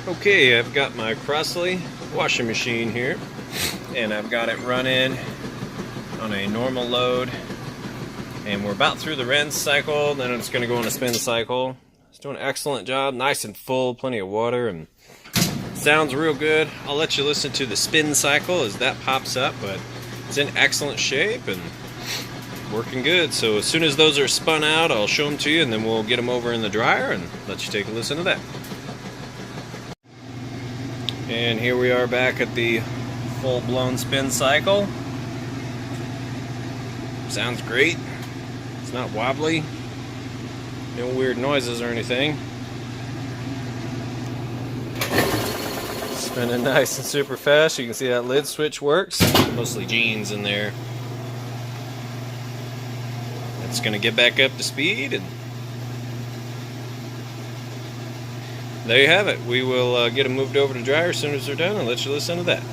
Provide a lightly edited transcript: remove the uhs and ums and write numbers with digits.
Okay, I've got my Crosley washing machine here, and I've got it running on a normal load, and we're about through the rinse cycle. Then it's going to go on a spin cycle. It's doing an excellent job, nice and full, plenty of water, and sounds real good. I'll let you listen to the spin cycle as that pops up, but it's in excellent shape and working good. So as soon as those are spun out, I'll show them to you, and then we'll get them over in the dryer and let you take a listen to that. And here we are back at the full-blown spin cycle. Sounds great. It's not wobbly. No weird noises or anything. Spinning nice and super fast. You can see that lid switch works. Mostly jeans in there. It's going to get back up to speed, and there you have it. We will get them moved over to dryer as soon as they're done and let you listen to that.